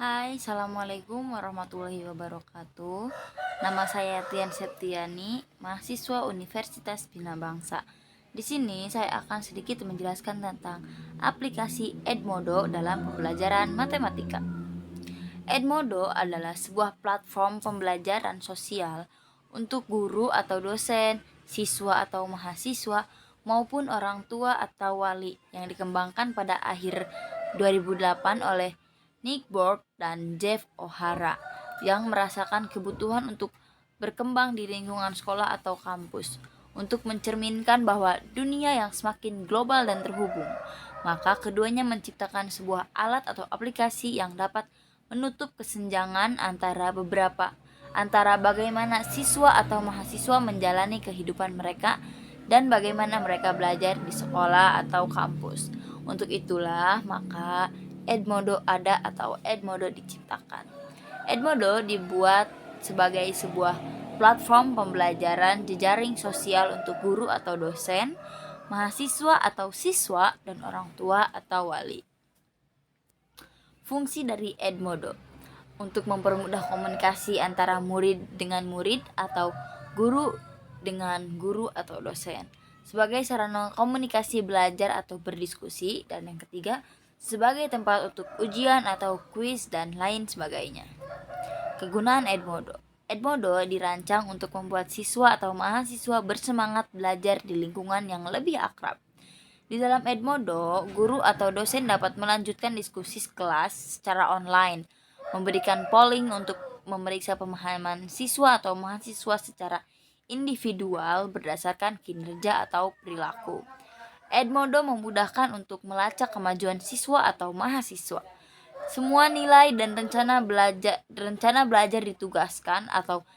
Hai, Assalamualaikum warahmatullahi wabarakatuh. Nama saya Tian Septiani, mahasiswa Universitas Bina Bangsa. Di sini saya akan sedikit menjelaskan tentang aplikasi Edmodo dalam pembelajaran matematika. Edmodo adalah sebuah platform pembelajaran sosial untuk guru atau dosen, siswa atau mahasiswa, maupun orang tua atau wali yang dikembangkan pada akhir 2008 oleh Nick Borg dan Jeff O'Hara yang merasakan kebutuhan untuk berkembang di lingkungan sekolah atau kampus untuk mencerminkan bahwa dunia yang semakin global dan terhubung. Maka keduanya menciptakan sebuah alat atau aplikasi yang dapat menutup kesenjangan antara bagaimana siswa atau mahasiswa menjalani kehidupan mereka dan bagaimana mereka belajar di sekolah atau kampus. Untuk itulah maka Edmodo ada atau Edmodo diciptakan. Edmodo dibuat sebagai sebuah platform pembelajaran jejaring sosial untuk guru atau dosen, mahasiswa atau siswa, dan orang tua atau wali. Fungsi dari Edmodo untuk mempermudah komunikasi antara murid dengan murid atau guru dengan guru atau dosen, sebagai sarana komunikasi belajar atau berdiskusi, dan yang ketiga sebagai tempat untuk ujian atau kuis dan lain sebagainya. Kegunaan Edmodo. Edmodo dirancang untuk membuat siswa atau mahasiswa bersemangat belajar di lingkungan yang lebih akrab. Di dalam Edmodo, guru atau dosen dapat melanjutkan diskusi kelas secara online, memberikan polling untuk memeriksa pemahaman siswa atau mahasiswa secara individual berdasarkan kinerja atau perilaku. Edmodo memudahkan untuk melacak kemajuan siswa atau mahasiswa. Semua nilai dan rencana belajar ditugaskan atau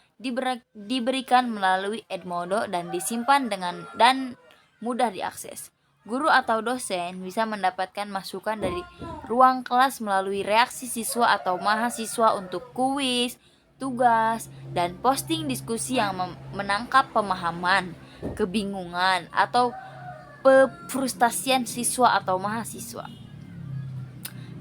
diberikan melalui Edmodo dan disimpan dan mudah diakses. Guru atau dosen bisa mendapatkan masukan dari ruang kelas melalui reaksi siswa atau mahasiswa untuk kuis, tugas, dan posting diskusi yang menangkap pemahaman, kebingungan, atau frustasian siswa atau mahasiswa.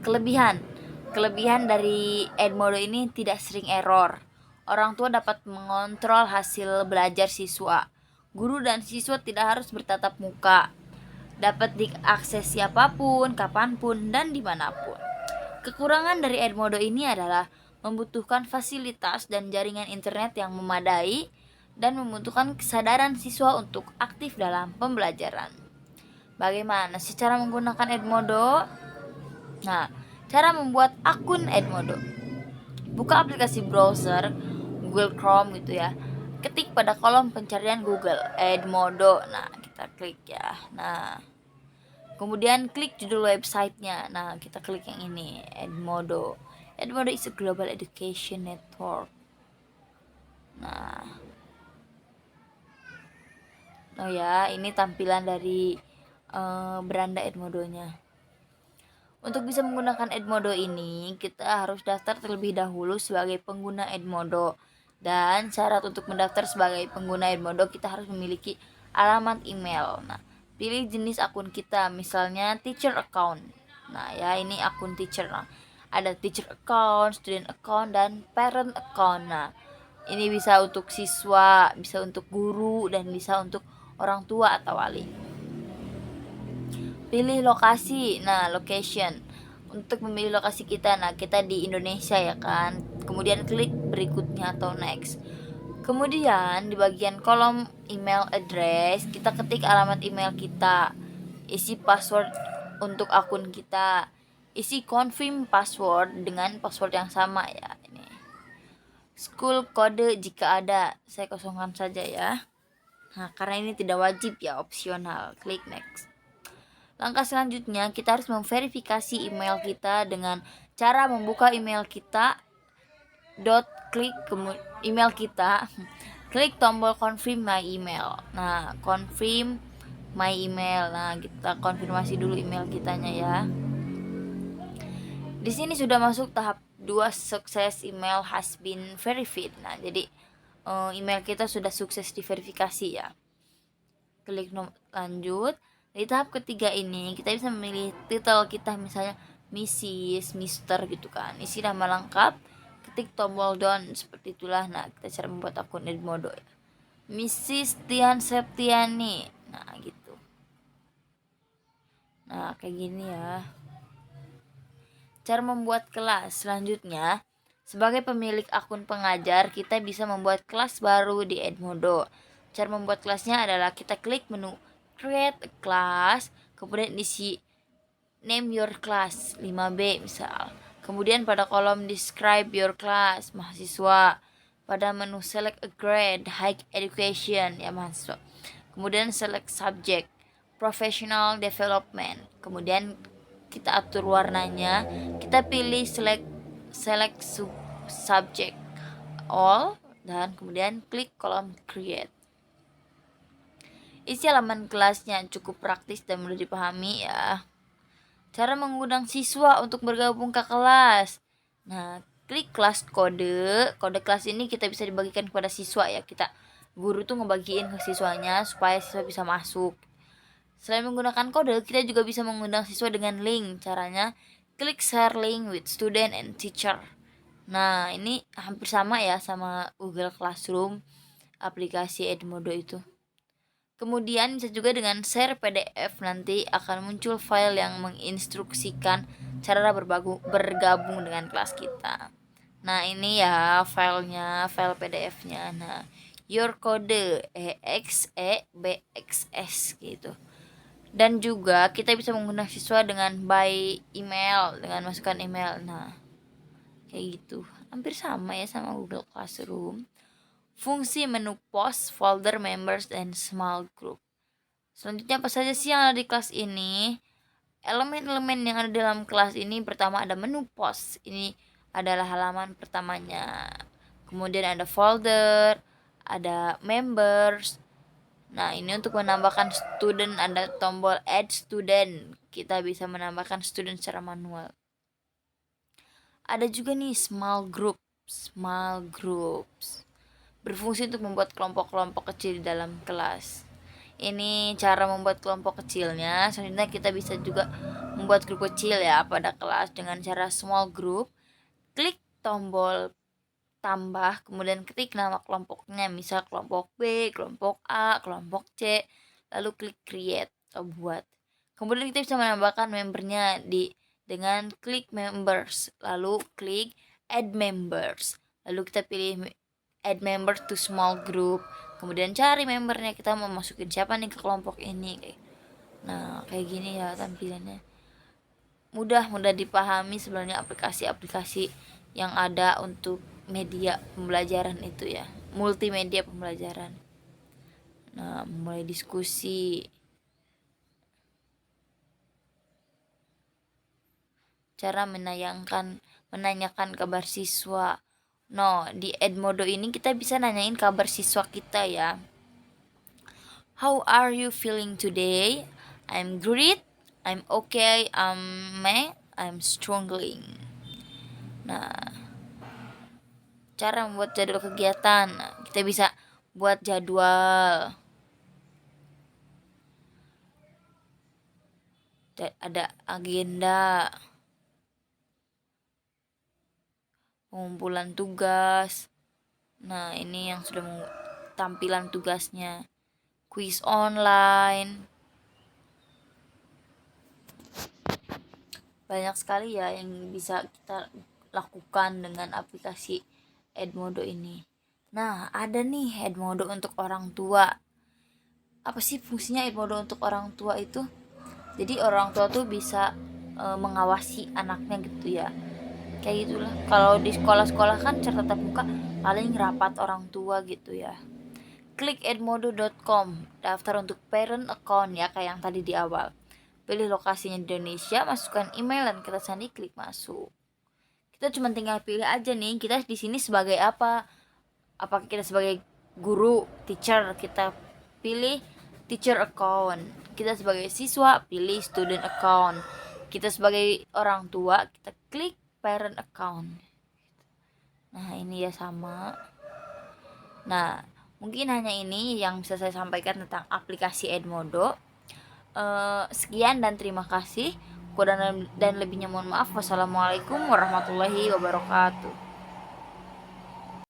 Kelebihan dari Edmodo ini tidak sering error. Orang tua dapat mengontrol hasil belajar siswa. Guru dan siswa tidak harus bertatap muka. Dapat diakses siapapun, kapanpun, dan dimanapun. Kekurangan dari Edmodo ini adalah membutuhkan fasilitas dan jaringan internet yang memadai dan membutuhkan kesadaran siswa untuk aktif dalam pembelajaran. Bagaimana sih cara menggunakan Edmodo? Nah, cara membuat akun Edmodo. Buka aplikasi browser Google Chrome gitu ya. Ketik pada kolom pencarian Google Edmodo. Nah, kita klik ya. Nah, kemudian klik judul websitenya. Nah, kita klik yang ini, Edmodo. Edmodo is a global education network. Nah, oh ya, ini tampilan dari beranda Edmodonya. Untuk bisa menggunakan Edmodo ini, kita harus daftar terlebih dahulu sebagai pengguna Edmodo. Dan syarat untuk mendaftar sebagai pengguna Edmodo, kita harus memiliki alamat email. Nah, pilih jenis akun kita, misalnya teacher account. Nah, ya ini akun teacher. Nah, ada teacher account, student account, dan parent account. Nah, ini bisa untuk siswa, bisa untuk guru, dan bisa untuk orang tua atau wali. Pilih lokasi. Nah, location. Untuk memilih lokasi kita, nah kita di Indonesia ya kan. Kemudian klik berikutnya atau next. Kemudian di bagian kolom email address, kita ketik alamat email kita. Isi password untuk akun kita. Isi confirm password dengan password yang sama ya ini. School kode jika ada, saya kosongkan saja ya. Nah, karena ini tidak wajib ya, opsional. Klik next. Langkah selanjutnya, kita harus memverifikasi email kita dengan cara membuka email kita. Klik email kita, klik tombol confirm my email. Nah, confirm my email. Nah, kita konfirmasi dulu email kitanya ya. Di sini sudah masuk tahap 2, sukses email has been verified. Nah, jadi email kita sudah sukses diverifikasi ya. Klik lanjut. Di tahap ketiga ini kita bisa memilih titel kita, misalnya Mrs, Mister gitu kan. Isi nama lengkap, ketik tombol down, seperti itulah. Nah, kita cara membuat akun Edmodo ya. Mrs Tian Septiani. Nah, gitu. Nah, kayak gini ya. Cara membuat kelas. Selanjutnya, sebagai pemilik akun pengajar, kita bisa membuat kelas baru di Edmodo. Cara membuat kelasnya adalah kita klik menu Create a Class, kemudian isi Name Your Class 5B misal. Kemudian pada kolom Describe Your Class, mahasiswa. Pada menu Select a Grade, High Education, ya mahasiswa. Kemudian Select Subject, Professional Development. Kemudian kita atur warnanya, kita pilih select subject all, dan kemudian klik kolom create. Isi halaman kelasnya cukup praktis dan mudah dipahami ya. Cara mengundang siswa untuk bergabung ke kelas. Nah, klik kelas kode kelas ini kita bisa dibagikan kepada siswa ya. Guru tuh ngebagiin ke siswanya supaya siswa bisa masuk. Selain menggunakan kode, kita juga bisa mengundang siswa dengan link. Caranya, klik share link with student and teacher. Nah, ini hampir sama ya sama Google Classroom, aplikasi Edmodo itu. Kemudian bisa juga dengan share PDF, nanti akan muncul file yang menginstruksikan cara bergabung dengan kelas kita. Nah, ini ya filenya, file PDF-nya. Nah, your code EXEBXS gitu. Dan juga kita bisa menggunakan siswa dengan by email, dengan masukkan email. Nah, kayak gitu. Hampir sama ya sama Google Classroom. Fungsi menu post, folder, members, dan small group. Selanjutnya apa saja sih yang ada di kelas ini? Elemen-elemen yang ada dalam kelas ini, pertama ada menu post. Ini adalah halaman pertamanya. Kemudian ada folder, ada members. Nah, ini untuk menambahkan student, ada tombol add student. Kita bisa menambahkan student secara manual. Ada juga nih small groups. Berfungsi untuk membuat kelompok-kelompok kecil di dalam kelas. Ini cara membuat kelompok kecilnya. Selanjutnya kita bisa juga membuat grup kecil ya pada kelas dengan cara small group. Klik tombol tambah, kemudian ketik nama kelompoknya, misal kelompok B, kelompok A, kelompok C, lalu klik create atau buat. Kemudian kita bisa menambahkan membernya dengan klik members, lalu klik add members, lalu kita pilih add member to small group, kemudian cari membernya, kita mau masukin siapa nih ke kelompok ini. Nah, kayak gini ya tampilannya. Mudah dipahami sebenarnya aplikasi-aplikasi yang ada untuk media pembelajaran itu ya, multimedia pembelajaran. Nah, mulai diskusi, cara menanyakan kabar siswa. No, di Edmodo ini kita bisa nanyain kabar siswa kita ya. How are you feeling today? I'm great, I'm okay, I'm struggling. Nah, cara membuat jadwal kegiatan. Kita bisa buat jadwal. Ada agenda, pengumpulan tugas. Nah, ini yang sudah tampilan tugasnya. Quiz online. Banyak sekali ya yang bisa kita lakukan dengan aplikasi Edmodo ini. Nah, ada nih Edmodo untuk orang tua. Apa sih fungsinya Edmodo untuk orang tua itu? Jadi orang tua tuh bisa mengawasi anaknya gitu ya. Kayak gitulah. Kalau di sekolah-sekolah kan cara tatap muka paling rapat orang tua gitu ya. Klik edmodo.com, daftar untuk parent account ya kayak yang tadi di awal. Pilih lokasinya di Indonesia, masukkan email dan kata sandi, klik masuk. Kita cuma tinggal pilih aja nih, kita di sini sebagai apa? Apakah kita sebagai guru, teacher, kita pilih teacher account. Kita sebagai siswa, pilih student account. Kita sebagai orang tua, kita klik parent account. Nah, ini ya sama. Nah, mungkin hanya ini yang bisa saya sampaikan tentang aplikasi Edmodo. Sekian dan terima kasih. Kurang dan lebihnya mohon maaf. Wassalamualaikum warahmatullahi wabarakatuh.